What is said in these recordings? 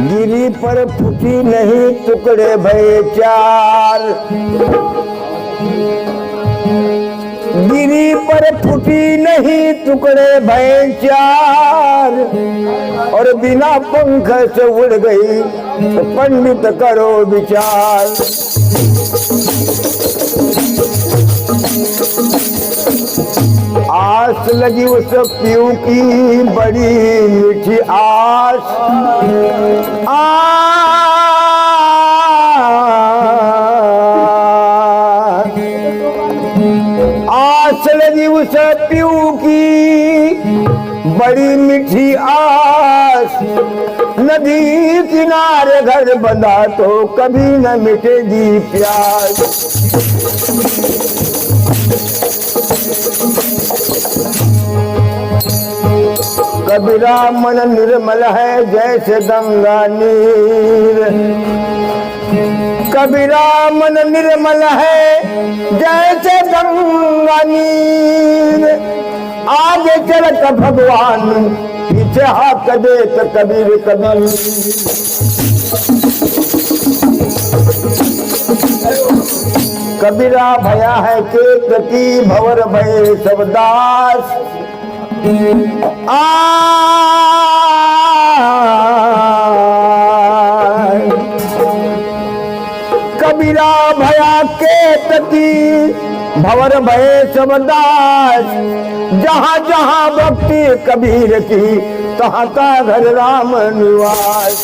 गिरी पर फूटी नहीं टुकड़े भये चार। गिरी पर फूटी नहीं टुकड़े भये चार, और बिना पंख से उड़ गई तो पंडित करो विचार। आस लगी उस पीऊ की बड़ी मीठी आस। आस लगी उस पीऊ की बड़ी मीठी आस। नदी किनारे घर बंधा तो कभी न मिटेगी प्यास। कबीरा मन निर्मल है जैसे गंगा नीर। कबीरा मन निर्मल है जैसे गंगा नीर। आगे चलत भगवान पीछे हाथ देत कबीर कबीर। कबीरा भया है केत की भवर भये सब दास। कबीरा भया केत की भवर भये सब दास। जहाँ जहाँ भक्ति कबीर की तहाँ का घर राम निवास।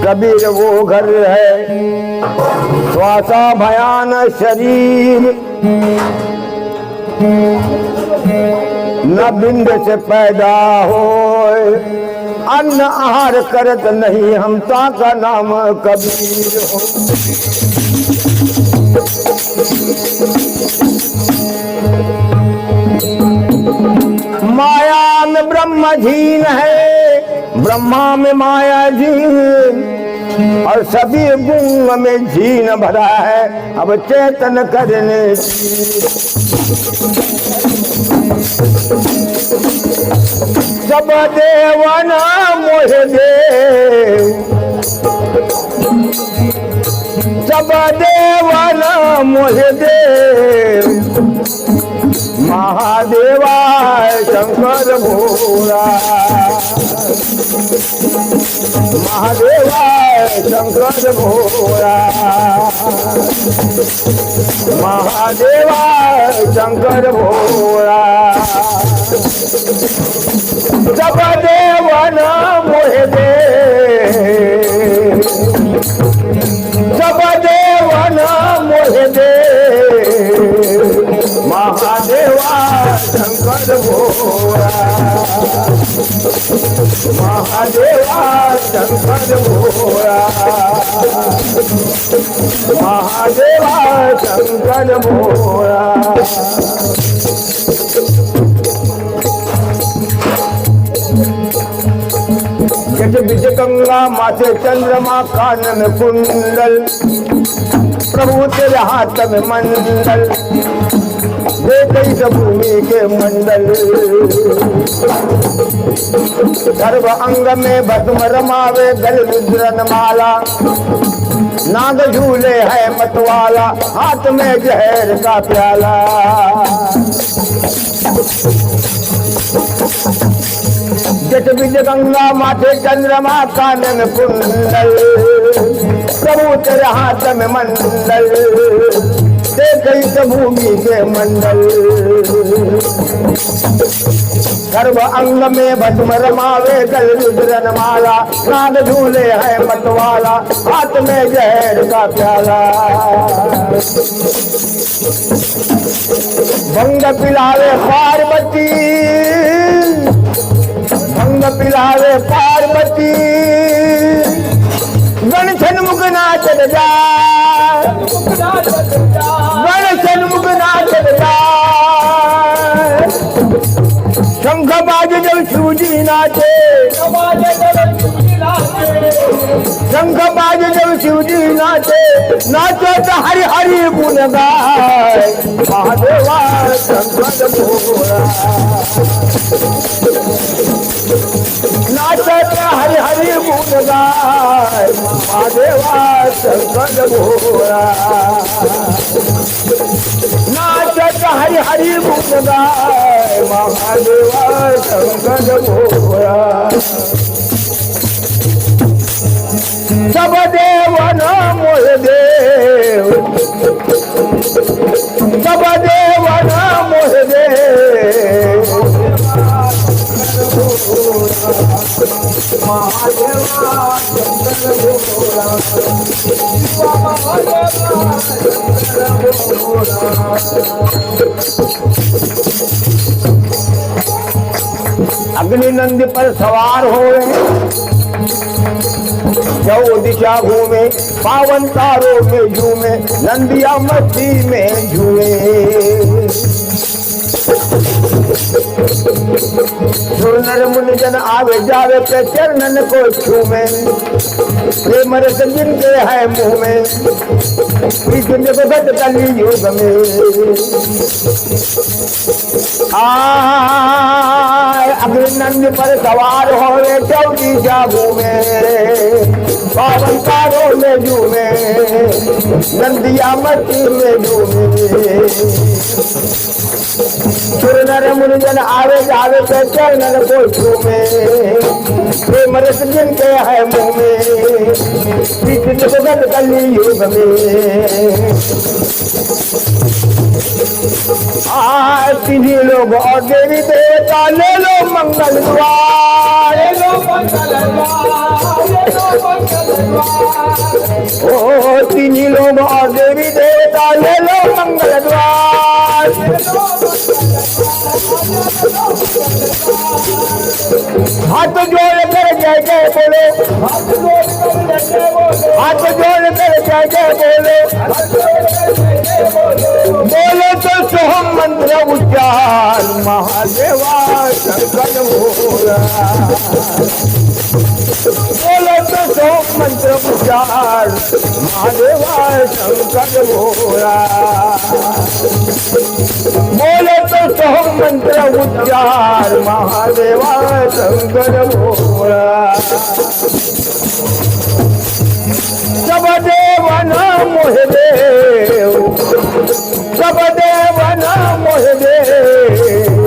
कबीर वो घर है श्वासा भयान शरीर। न बिंद से पैदा हो अन्न आहार करत नहीं हम ता का नाम कबीर हो। माया में ब्रह्म झीन है, ब्रह्मा में माया झीन, और सभी गुंग में झीन भरा है अब चेतन करने। सब देवना मोह देव, सब देवना मोह देव। महादेवा शंकर भोला, महादेवा शंकर भोला, महादेवा शंकर भोला। सब देवन मोह देव, सब देवन मोह देव। महादेवा शंकर भोला, महादेवा शंकर भोला, महादेवा शंकर भोला। जट बिज गंगा माथे चंद्रमा कान में कुंडल। प्रभु तेरे हाथ में मंडल देख भूमि के मंडल। सर्व अंग में भस्म रमावे गल रुद्रन माला। नाग झूले है मतवाला हाथ में जहर का प्याला। जट बिज गंगा माथे चंद्रमा कान में कुंडल। प्रभु तेरे हाथ में मंडल देख भूमि के मंडल। सर्व अंग में भस्म रमावे गल रुद्रन माला। नाग झूले है मतवाला हाथ में जहर का प्याला। भंग पिलावे पार्वती, भंग पिलावे पार्वती। गण सन्मुख नाचत जा, गण सन्मुख नाचत जा। शंख बाजे जब सूजी नाचे, शंख बाज जब शिव जी नाचे नाचे तो हरि हरि गुण गाय महादेवा शंकर भोला नाचे तो हरि हरि गुण गाय महादेवा शंकर भोला नाचे तो हरि हरि गुण गाय महादेवा शंकर भोला सब देव नाम देव सब देव नाम देव अग्नि नंदी पर सवार हुए जो दिशा घूमे पावन तारों में झूमे नंदिया मस्ती में झूमे सुनर मुनिजन आवे जावे पे चरणन को छूमे प्रेम रस जिनके है मुँह में जगत कली युग में अग्निनंद पर सवार होवे चौदी जागू में पावन तारों में झूमे नंदिया मस्ती में झूमे सुरनर मुनिजन आवे जावे पे चरणन को छूमे प्रेम रस जिनके है मुँह में जगत कली युग में तिन्हीं लोग और देवी देवता ले लो मंगल द्वार ओ तिन्हीं लोग और देवी देवता ले लो मंगल द्वार हाथ जोड़ कर जय जय बोलो हाथ जोड़ कर जय जय बोलो बोलो तो सोहम मंत्र उच्चार महादेवा शंकर भोला बोलो तो सोहम मंत्र उच्चार महादेवा शंकर भोला बोलो तो सोहम मंत्र उच्चार महादेवा शंकर भोला सब देव नाम मोहे देव सब देव नाम मोहे देव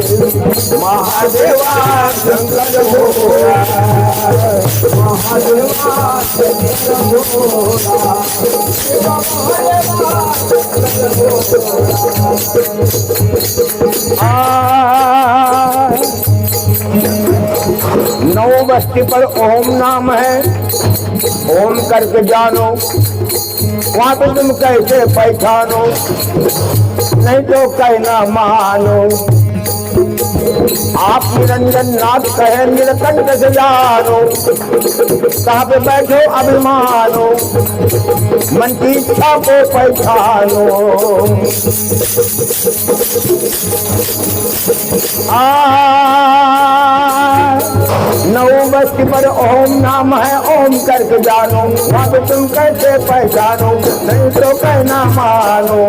महादेवा शंकर भोला महादेवा शंकर भोला नौ बस्ती पर ओम नाम है ओम करके जानो वहां पे तुम कैसे पहचानो नहीं तो कहना मानो आप निरंजन नाथ कहे नीलकंठ से जानो कहाँ पे बैठो अभिमानो मन की इच्छा को पहचानो नौ बस्ती पर ओम नाम है ओम करके जानो वहाँ पे तुम कैसे पहचानो नहीं तो कहना मानो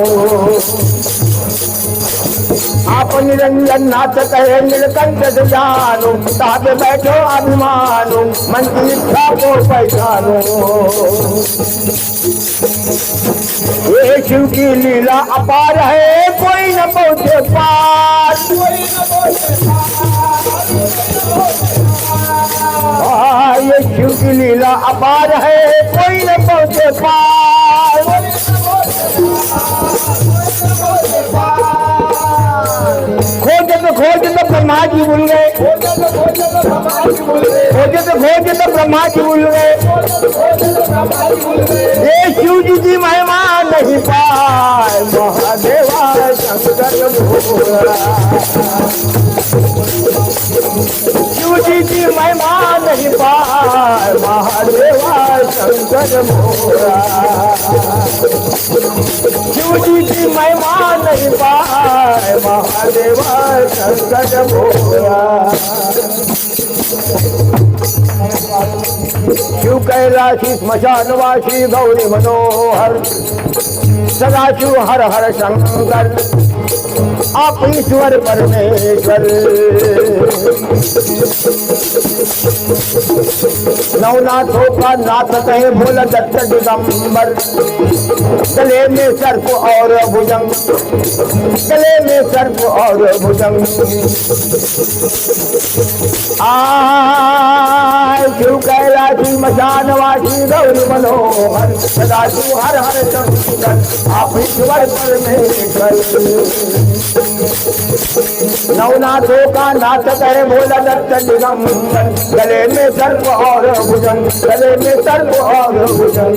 आप निरंजन नाथ कहे नीलकंठ से जानो कहाँ पे बैठो अभिमानो मन की इच्छा को पहचानो ये शिव की लीला अपार है कोई न पहुँचे पार ये शिव की लीला अपार है कोई न पहुँचे पार खोज तो ब्रह्मा जी भूल गए खोज तो ब्रह्मा जी भूल गए ये शिव जी की महिमा नहीं पाए महादेवा शंकर भोला शिव जी की महिमा नहीं पाए महादेवा शंकर भोला शिव जी की महिमा नहीं पाए महादेवा शंकर भोला शिव कैलाशी स्मशानवासी गौरी मनोहर सदाशिव हर हर शंकर आप ईश्वर परमेश्वर। नवनाथों का नाथ कहे भोला दत्त दिगंबर, गले में सर्प और भुजंग, गले में सर्प और भुजंग। शिव कैलाशी मशानवासी गौरी मनोहर सदाशिव हर हर शंकर आप ईश्वर परमेश्वर। नवनाथों का नाथ करे भोला दत्त दिगंबर, गले में सर्प और भुजंग, गले में सर्प और भुजंग।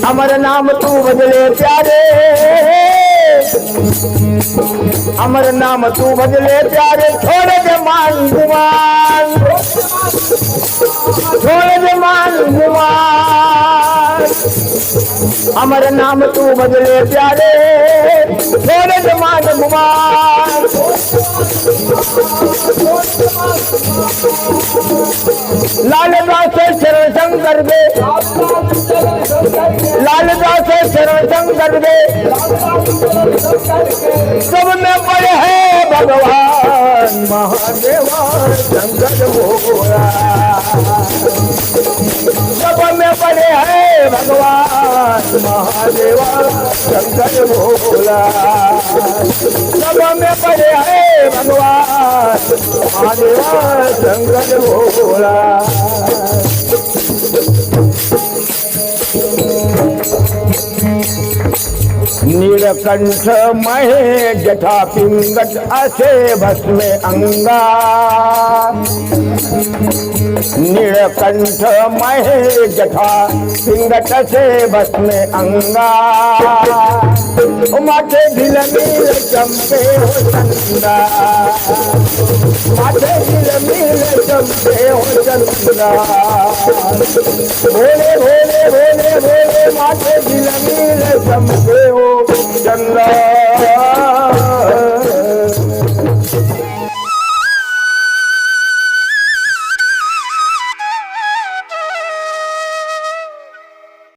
अमर नाम तू बदले प्यारे, अमर नाम तू बदले प्यारे, छोड़ दे मान गुमान, छोड़ दे मान गुमान। अमर नाम तू बदले प्यारे, छोड़ दे मान गुमान। लालदास शरण शंकर दे, लालदास शरण शंकर दे, सब में बड़े है भगवान महादेवा शंकर भोला। सब में बड़े है भगवान महादेवा शंकर भोला। सब में बड़े है भगवान महादेवा शंकर भोला। नीलकंठ महे जटा पिंगट असे भस्मे अंगा, नीलकंठ महे जटा पिंगट से भस्मे अंगा। माथे ढिल मिल चंपे हो चंदा, माथे ढिल मिल चंपे हो चंदा। भोले भोले भोले भोले माथे ढिल मिल चंपे हो चंदा।